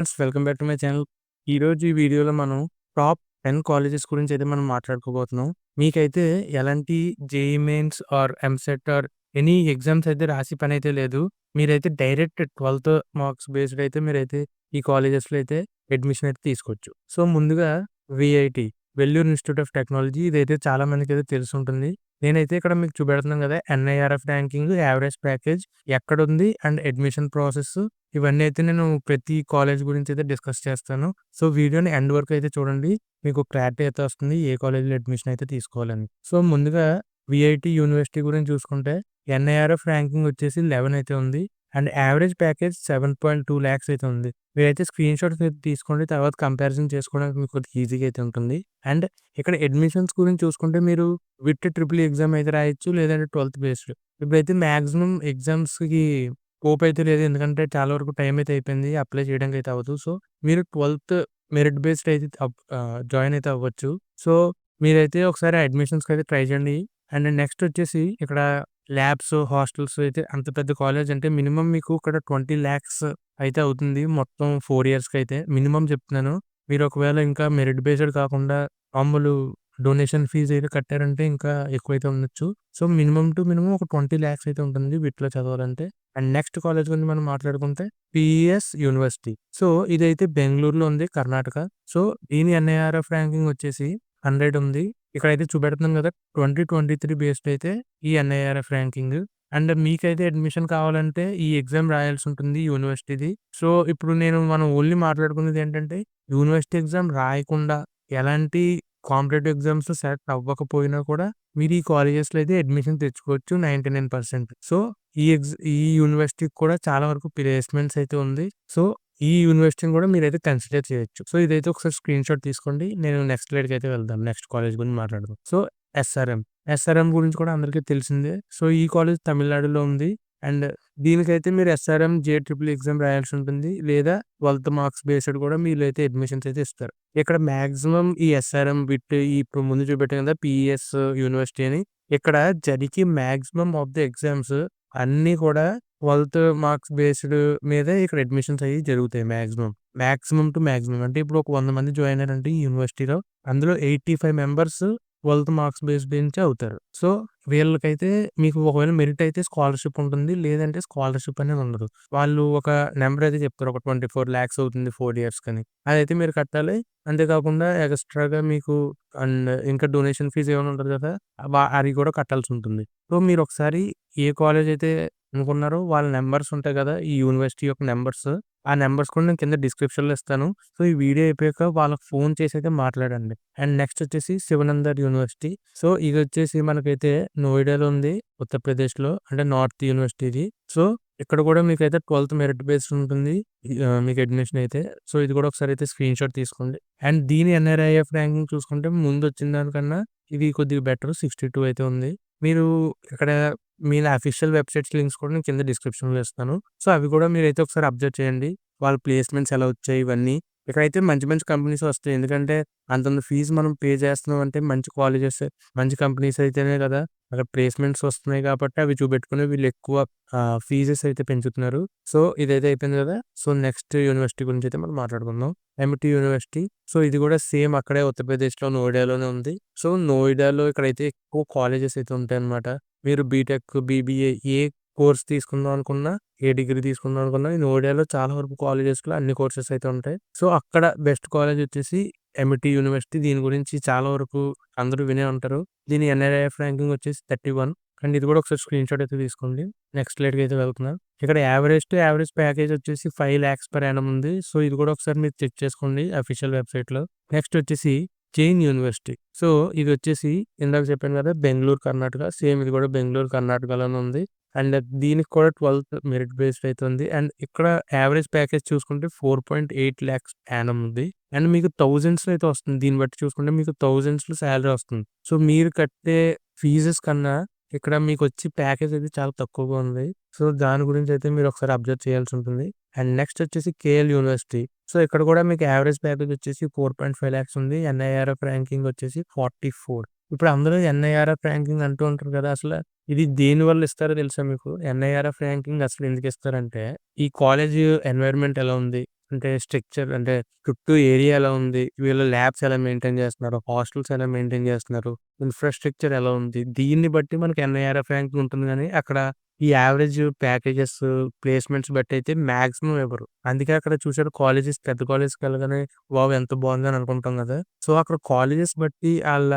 Friends, welcome back to my channel. ఈరోజు ఈ వీడియోలో మనం టాప్ 10 కాలేజెస్ గురించి అయితే మనం మాట్లాడుకోబోతున్నాం. మీకైతే ఎలాంటి JEE mains or EAMCET or any exams అయితే రాసి పని అయితే లేదు. మీరైతే డైరెక్ట్ 12థ్ మార్క్స్ బేస్డ్ అయితే మీరైతే ఈ కాలేజెస్లో అయితే అడ్మిషన్ అయితే తీసుకోవచ్చు. సో ముందుగా VIT, Vellore institute of technology, ఇదైతే చాలా మందికి అయితే తెలిసి ఉంటుంది. నేనైతే ఇక్కడ మీకు చూపెడుతున్నాను కదా, ఎన్ఐఆర్ఎఫ్ ర్యాంకింగ్, యావరేజ్ ప్యాకేజ్ ఎక్కడుంది అండ్ అడ్మిషన్ ప్రాసెస్, ఇవన్నీ అయితే నేను ప్రతి కాలేజ్ గురించి అయితే డిస్కస్ చేస్తాను. సో వీడియోని ఎండ్ వరకు అయితే చూడండి. మీకు క్లారిటీ అయితే వస్తుంది ఏ కాలేజ్‌లో అడ్మిషన్ అయితే తీసుకోవాలని. సో ముందుగా విఐటి యూనివర్సిటీ గురించి చూసుకుంటే ఎన్ఐఆర్ఎఫ్ ర్యాంకింగ్ వచ్చేసి 11 అయితే ఉంది. అండ్ యావరేజ్ ప్యాకేజ్ 7.2 లాక్స్ అయితే ఉంది. మీరైతే స్క్రీన్‌షాట్స్ అయితే తీసుకోండి. తర్వాత కంపారిజన్ చేసుకోవడానికి మీకు కొద్దిగా ఈజీగా అయితే ఉంటుంది. అండ్ ఇక్కడ అడ్మిషన్స్ గురించి చూసుకుంటే మీరు విత్ ట్రిపుల్ ఎగ్జామ్ అయితే రాయొచ్చు, లేదంటే 12థ్ బేస్డ్. ఇప్పుడైతే మాక్సిమం ఎగ్జామ్స్‌కి స్కోప్ అయితే లేదు. ఎందుకంటే చాలా వరకు టైం అయితే అయిపోయింది. అప్లై చేయడానికి అయితే అవ్వదు. సో మీరు 12థ్ మెరిట్ బేస్డ్ అయితే జాయిన్ అయితే అవ్వచ్చు. సో మీరైతే ఒకసారి అడ్మిషన్స్‌కి అయితే ట్రై చేయండి. అండ్ నెక్స్ట్ వచ్చేసి ఇక్కడ ల్యాబ్స్, హాస్టల్స్ అయితే అంత పెద్ద కాలేజ్ అంటే మినిమమ్ మీకు ఇక్కడ 20 లాక్స్ అయితే అవుతుంది. మొత్తం 4 ఇయర్స్‌కి అయితే మినిమమ్ చెప్తున్నాను. మీరు ఒకవేళ ఇంకా మెరిట్ బేస్డ్ కాకుండా మామూలు డొనేషన్ ఫీజ్ అయితే కట్టారంటే ఇంకా ఎక్కువైతే ఉండొచ్చు. సో మినిమమ్ టు మినిమమ్ ఒక 20 లాక్స్ అయితే ఉంటుంది వీటిలో చదవాలంటే. అండ్ నెక్స్ట్ కాలేజ్ గురించి మనం మాట్లాడుకుంటే పిఈఎస్ యూనివర్సిటీ. సో ఇదైతే బెంగుళూరులో ఉంది, కర్ణాటక. సో దీని ఎన్ఐఆర్ఎఫ్ ర్యాంకింగ్ వచ్చేసి 100 ఉంది. ఇక్కడైతే చూపెడుతున్నాం కదా, 2023 బేస్డ్ అయితే ఈ ఎన్ఐఆర్ఎఫ్ ర్యాంకింగ్. అండ్ మీకైతే అడ్మిషన్ కావాలంటే ఈ ఎగ్జామ్ రాయాల్సి ఉంటుంది యూనివర్సిటీది. సో ఇప్పుడు మనం ఓన్లీ మాట్లాడుకునేది ఏంటంటే యూనివర్సిటీ ఎగ్జామ్ రాయకుండా ఎలాంటి కాంపిటేటివ్ ఎగ్జామ్స్ సెలెక్ట్ అవ్వకపోయినా కూడా మీరు ఈ కాలేజెస్‌లో అయితే అడ్మిషన్ తెచ్చుకోవచ్చు 99%. సో ఈ యూనివర్సిటీకి కూడా చాలా వరకు ప్లేస్‌మెంట్స్ అయితే ఉంది. సో ఈ యూనివర్సిటీని కూడా మీరైతే కన్సిడర్ చేయొచ్చు. సో ఇదైతే ఒకసారి స్క్రీన్‌షాట్ తీసుకోండి. నేను నెక్స్ట్ స్లైడ్‌కి అయితే వెళ్దాం. నెక్స్ట్ కాలేజ్ గురించి మాట్లాడదాం. So SRM. ఎస్ఆర్ఎం గురించి కూడా అందరికీ తెలిసిందే. సో ఈ కాలేజ్ తమిళనాడులో ఉంది. అండ్ దీనికైతే మీరు ఎస్ఆర్ఎం జేఈఈ ఎగ్జామ్ రాయాల్సి ఉంటుంది. లేదా 12థ్ మార్క్స్ బేస్డ్ కూడా వీళ్ళైతే అడ్మిషన్స్ అయితే ఇస్తారు. ఇక్కడ మాక్సిమం ఈ ఎస్ఆర్ఎం విత్ ఇప్పుడు ముందు చూపెట్టాను కదా, పిఈఎస్ యూనివర్సిటీ అని. ఇక్కడ జరిగే మాక్సిమం ఆఫ్ ది ఎగ్జామ్స్ అన్నీ కూడా 12థ్ మార్క్స్ బేస్డ్ మీదే ఇక్కడ అడ్మిషన్స్ అయ్యి జరుగుతాయి మాక్సిమం. Maximum to maximum. అంటే ఇప్పుడు ఒక 100 మంది జాయిన్ అయ్యారంటే ఈ యూనివర్సిటీలో, అందులో 85 మెంబర్స్ 12థ్ మార్క్స్ బేస్డ్ నుంచే అవుతారు. సో వీళ్ళకైతే మీకు ఒకవేళ మెరిట్ అయితే స్కాలర్‌షిప్ ఉంటుంది. లేదంటే స్కాలర్‌షిప్ అనేది ఉండదు. వాళ్ళు ఒక నంబర్ అయితే చెప్తారు. ఒక 24 లాక్స్ అవుతుంది 4 ఇయర్స్‌కని. అదైతే మీరు కట్టాలి. అంతేకాకుండా ఎక్స్‌ట్రాగా మీకు అండ్ ఇంకా డొనేషన్ ఫీజ్ ఏమైనా ఉంటది కదా, అది కూడా కట్టాల్సి ఉంటుంది. సో మీరు ఒకసారి ఏ కాలేజ్ అయితే అనుకున్నారో వాళ్ళ నంబర్స్ ఉంటాయి కదా, ఈ యూనివర్సిటీ యొక్క నంబర్స్. ఆ నంబర్స్ కూడా నేను కింద డిస్క్రిప్షన్‌లో ఇస్తాను. సో ఈ వీడియో అయిపోయాక వాళ్ళకి ఫోన్ చేసి అయితే మాట్లాడండి. అండ్ నెక్స్ట్ వచ్చేసి శివనందర్ యూనివర్సిటీ. సో ఇదొచ్చేసి మనకైతే నోయిడాలో ఉంది, ఉత్తరప్రదేశ్‌లో. అంటే నార్త్ యూనివర్సిటీ ఇది. సో ఇక్కడ కూడా మీకైతే 12థ్ మెరిట్ బేస్డ్ ఉంటుంది. మీకు అడ్మిషన్ అయితే. సో ఇది కూడా ఒకసారి అయితే స్క్రీన్‌షాట్ తీసుకోండి. అండ్ దీని ఎన్ఆర్ఐఎఫ్ ర్యాంకింగ్ చూసుకుంటే ముందు వచ్చిన దానికన్నా ఇది కొద్దిగా బెటర్ 62 అయితే ఉంది. మీరు ఇక్కడ మీన అఫీషియల్ వెబ్‌సైట్స్ లింక్స్ కూడా నేను కింద డిస్క్రిప్షన్‌లో ఇస్తాను. సో అవి కూడా మీరైతే ఒకసారి అబ్జర్వ్ చేయండి. వాళ్ళ ప్లేస్‌మెంట్స్ ఎలా వచ్చాయి ఇవన్నీ. ఇక్కడైతే మంచి మంచి కంపెనీస్ వస్తాయి. ఎందుకంటే అంతంత ఫీజ్ మనం పే చేస్తున్నాం అంటే మంచి కాలేజెస్, మంచి కంపెనీస్ అయితేనే కదా అక్కడ ప్లేస్‌మెంట్స్ వస్తున్నాయి కాబట్టి అవి చూపెట్టుకొని వీళ్ళు ఎక్కువ ఫీజెస్ అయితే పెంచుతున్నారు. సో ఇదైతే అయిపోయింది కదా. సో నెక్స్ట్ యూనివర్సిటీ గురించి అయితే మనం మాట్లాడుకుందాం. MIT university. సో ఇది కూడా సేమ్ అక్కడే ఉత్తరప్రదేశ్‌లో నోయిడాలోనే ఉంది. సో నోయిడాలో ఇక్కడైతే ఎక్కువ కాలేజెస్ అయితే ఉంటాయన్నమాట. మీరు బీటెక్, బీబీఏ ఏ కోర్స్ తీసుకుందాం అనుకున్నా, ఏ డిగ్రీ తీసుకుందాం అనుకున్నా ఈ నోయిడాలో చాలా వరకు కాలేజెస్‌లో అన్ని కోర్సెస్ అయితే ఉంటాయి. సో అక్కడ బెస్ట్ కాలేజ్ వచ్చేసి ఎంఐటీ యూనివర్సిటీ. దీని గురించి చాలా వరకు అందరూ వినే ఉంటారు. దీని ఎన్ఐఆర్ఎఫ్ ర్యాంకింగ్ వచ్చేసి 31. అండ్ ఇది కూడా ఒకసారి స్క్రీన్‌షాట్ అయితే తీసుకోండి. నెక్స్ట్ స్లైడ్‌కి అయితే వెళ్తున్నా. ఇక్కడ యావరేజ్ టు యావరేజ్ ప్యాకేజ్ వచ్చేసి 5 లాక్స్ పర్ యానమ్ ఉంది. సో ఇది కూడా ఒకసారి మీరు చెక్ చేసుకోండి అఫీషియల్ వెబ్‌సైట్‌లో. నెక్స్ట్ వచ్చేసి జైన్ యూనివర్సిటీ. సో ఇది వచ్చేసి ఇందాక చెప్పాను కదా, బెంగుళూరు, కర్ణాటక. సేమ్ ఇది కూడా బెంగుళూరు, కర్ణాటకలోనే ఉంది. అండ్ దీనికి కూడా 12థ్ మెరిట్ బేస్డ్ అయితే ఉంది. అండ్ ఇక్కడ యావరేజ్ ప్యాకేజ్ చూసుకుంటే 4.8 లాక్స్ యానమ్ ఉంది. అండ్ మీకు థౌసండ్స్‌లో అయితే వస్తుంది. దీన్ని బట్టి చూసుకుంటే మీకు థౌసండ్స్‌లో సాలరీ వస్తుంది. సో మీరు కట్టే ఫీజెస్ కన్నా ఇక్కడ మీకొచ్చే ప్యాకేజ్ అయితే చాలా తక్కువగా ఉంది. సో దాని గురించి అయితే మీరు ఒకసారి అబ్జర్వ్ చేయాల్సి ఉంటుంది. అండ్ నెక్స్ట్ వచ్చేసి కేఎల్ యూనివర్సిటీ. సో ఇక్కడ కూడా మీకు యావరేజ్ ప్యాకేజ్ వచ్చేసి 4.5 లాక్స్ ఉంది. ఎన్ఐఆర్ఎఫ్ ర్యాంకింగ్ వచ్చేసి 44. ఇప్పుడు అందరూ ఎన్ఐఆర్ఎఫ్ ర్యాంకింగ్ అంటూ ఉంటారు కదా, అసలు ఇది దేనివల్ల ఇస్తారో తెలుసా మీకు? ఎన్ఐఆర్ఎఫ్ ర్యాంకింగ్ అసలు ఎందుకు ఇస్తారంటే ఈ కాలేజ్ ఎన్వైర్న్మెంట్ ఎలా ఉంది, అంటే స్ట్రక్చర్ అంటే చుట్టూ ఏరియా ఎలా ఉంది? వీళ్ళు ల్యాబ్స్ ఎలా మెయింటైన్ చేస్తున్నారు? హాస్టల్స్ ఎలా మెయింటైన్ చేస్తున్నారు? ఇన్‌ఫ్రాస్ట్రక్చర్ ఎలా ఉంది? దీన్ని బట్టి మనకి ఎన్ఐఆర్ఎఫ్ ర్యాంకింగ్ ఉంటుంది గానీ, అక్కడ ఈ యావరేజ్ ప్యాకేజెస్, ప్లేస్‌మెంట్స్ బట్టయితే మాక్సిమం ఇవ్వరు. అందుకే అక్కడ చూసారు కాలేజెస్ పెద్ద కాలేజ్‌కెళ్ళగానే వావ్! ఎంత బావుందని అనుకుంటాం గదా! సో, అక్కడ కాలేజెస్ బట్టి ఆళ్ళ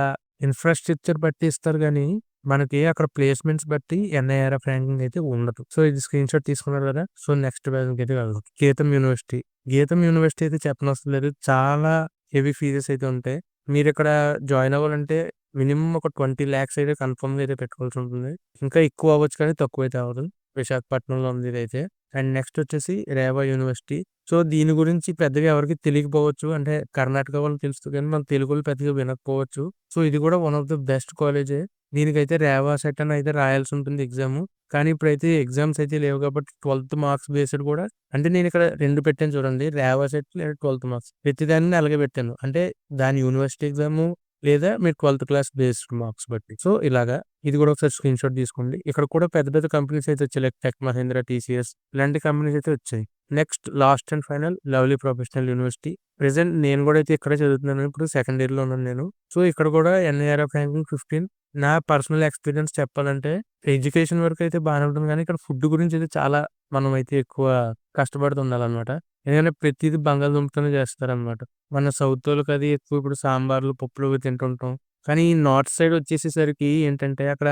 ఇన్‌ఫ్రాస్ట్రక్చర్ బట్టి ఇస్తారు గానీ, మనకి అక్కడ ప్లేస్‌మెంట్స్ బట్టి ఎన్ఐఆర్ఎఫ్ ర్యాంకింగ్ అయితే ఉండదు. సో, ఇది స్క్రీన్‌షాట్ తీసుకున్నారు గదా! సో, నెక్స్ట్ అయితే వెళ్దాం. గీతం యూనివర్సిటీ. గీతం యూనివర్సిటీ అయితే చెప్పనవసరం లేదు. చాలా హెవీ ఫీజెస్ అయితే ఉంటాయి. మీరిక్కడ జాయిన్ అవ్వాలంటే మినిమమ్ ఒక 20,00,000 అయితే కన్ఫర్మ్‌గా అయితే పెట్టుకోవాల్సుంటుంది. ఇంకా ఎక్కువ అవ్వచ్చు కానీ తక్కువైతే అవ్వదు. విశాఖపట్నంలో ఉంది ఇదైతే. అండ్ నెక్స్ట్ వచ్చేసి రేవా యూనివర్సిటీ. సో, దీని గురించి పెద్దగా ఎవరికీ తెలియకపోవచ్చు. అంటే కర్ణాటక వాళ్ళకి తెలుస్తది కానీ మన తెలుగోళ్ళు పెద్దగా వినకపోవచ్చు. సో, ఇది కూడా వన్ ఆఫ్ ద బెస్ట్ కాలేజే. దీనికైతే రేవా సెట్ అని అయితే రాయాల్సుంటుంది ఎగ్జాము. కానీ ఇప్పుడైతే ఎగ్జామ్స్ అయితే లేవు కాబట్టి 12థ్ మార్క్స్ బేస్డ్ కూడా అంటే నేనిక్కడ 2 పెట్టాను చూడండి. రేవా సెట్ లేదా 12థ్ మార్క్స్. ప్రతిదాన్ని అలాగే పెట్టాను. అంటే దాని యూనివర్సిటీ ఎగ్జాము లేదా మీరు 12థ్ క్లాస్ బేస్డ్ మార్క్స్ బట్టి. సో, ఇలాగా ఇది కూడా ఒకసారి స్క్రీన్‌షాట్ తీసుకోండి. ఇక్కడ కూడా పెద్ద పెద్ద కంపెనీస్ అయితే వచ్చాయి. లైక్ టెక్ మహీంద్ర, టీసీఎస్ ఇలాంటి కంపెనీస్ అయితే వచ్చాయి. Next last and final lovely professional university. Present నేను కూడా అయితే ఇక్కడే చదువుతున్నాను. ఇప్పుడు సెకండ్ ఇయర్‌లో ఉన్నాను నేను. సో, ఇక్కడ కూడా ఎన్ఐఆర్ఎఫ్ ర్యాంకింగ్ 15. నా పర్సనల్ ఎక్స్‌పీరియన్స్ చెప్పాలంటే ఎడ్యుకేషన్ వరకైతే బానే ఉంటుంది గానీ, ఇక్కడ ఫుడ్ గురించి అయితే చాలా మనమైతే ఎక్కువ కష్టపడుతూ ఉండాలనమాట. ఎందుకంటే ప్రతీది బంగాళదుంపతోనే చేస్తారనమాట. మన సౌతోళ్ళకది ఎక్కువ ఇప్పుడు సాంబార్లు, పప్పులు అవి తింటుంటాం. కానీ ఈ నార్త్ సైడ్ వచ్చేసేసరికి ఏంటంటే అక్కడ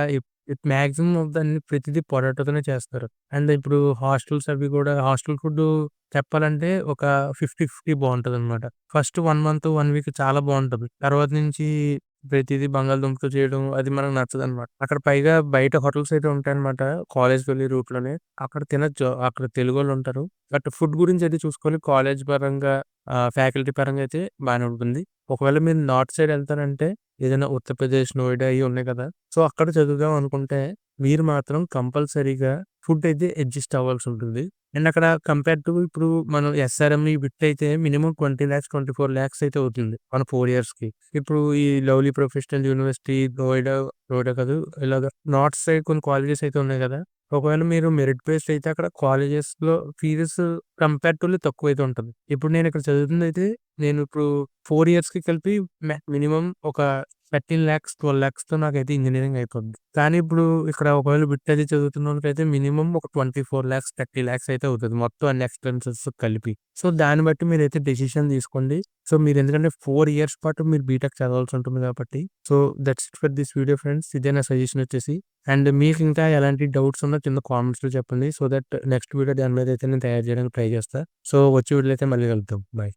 మాక్సిమం ఆఫ్ దాన్ని ప్రతిదీ పొటాటోతోనే చేస్తారు. అండ్ ఇప్పుడు హాస్టల్స్ అవి కూడా హాస్టల్ ఫుడ్డు చెప్పాలంటే ఒక 50, 50 బావుంటదనమాట. ఫస్ట్ 1 మంత్, 1 వీక్ చాలా బావుంటది. తర్వాత నుంచి ప్రతీదీ బంగాళదుంపతో చేయడం అది మనకు నచ్చదనమాట. అక్కడ పైగా బయట హోటల్స్ అయితే ఉంటాయన్నమాట. కాలేజ్‌కి వెళ్ళే రూట్‌లోనే. అక్కడ తినొచ్చు. అక్కడ తెలుగోళ్ళుంటారు. బట్ ఫుడ్ గురించి అయితే చూసుకోవాలి. కాలేజ్ పరంగా ఫ్యాకల్టీ పరంగా అయితే బానే ఉంటుంది. ఒకవేళ మీరు నార్త్ సైడ్ ఎళ్తారంటే ఏదైనా ఉత్తరప్రదేశ్, నోయిడా అయి ఉన్నాయి కదా! సో, అక్కడ చదువుదాం అనుకుంటే మీరు మాత్రం కంపల్సరీగా ఫుడ్ అయితే అడ్జస్ట్ అవ్వాల్సుంటుంది. అండ్ అక్కడ కంపేర్ టు ఇప్పుడు మనం ఎస్ఆర్ఎం ఈ బిట్ అయితే మినిమమ్ 20,00,000, 24,00,000 అయితే అవుతుంది. మన 4 ఇయర్స్‌కి. ఇప్పుడు ఈ lovely professional university, Noida, Noida కాదు ఇలాగ నార్త్ సైడ్ కొన్ని కాలేజెస్ అయితే ఉన్నాయి కదా! ఒకవేళ మీరు మెరిట్ బేస్డ్ అయితే అక్కడ కాలేజెస్‌లో ఫీజెస్ కంపారిటివ్‌లీ తక్కువైతే ఉంటది. ఇప్పుడు నేను ఇక్కడ చదువుతుందయితే నేను ఇప్పుడు 4 ఇయర్స్‌కి కలిపి మినిమమ్ ఒక 13,00,000, 12,00,000తో నాకైతే ఇంజినీరింగ్ అయిపోద్ది. కానీ ఇప్పుడు ఇక్కడ ఒకవేళ బిట్ అది చదువుతున్నోళ్ళకైతే మినిమమ్ ఒక 24,00,000, 30,00,000 అయితే అవుతది. మొత్తం అన్ని ఎక్స్‌పెన్సెస్ కలిపి. సో, దాన్ని బట్టి మీరైతే డెసిషన్ తీసుకోండి. సో, మీరు ఎందుకంటే 4 ఇయర్స్ పాటు మీరు బీటెక్ చదవాల్సి ఉంటుంది కాబట్టి. So, that's it for this video friends. ఇదే నా సజెషన్ వచ్చేసి. అండ్ మీకు ఇంకా ఎలాంటి డౌట్స్ ఉన్నా కింద కామెంట్స్‌లో చెప్పండి. సో, దట్ నెక్స్ట్ వీడియో దాని మీద అయితే నేను తయారు చేయడానికి ట్రై చేస్తా. సో, వచ్చే వీడియోలో అయితే మళ్ళీ కలుద్దాం. బై.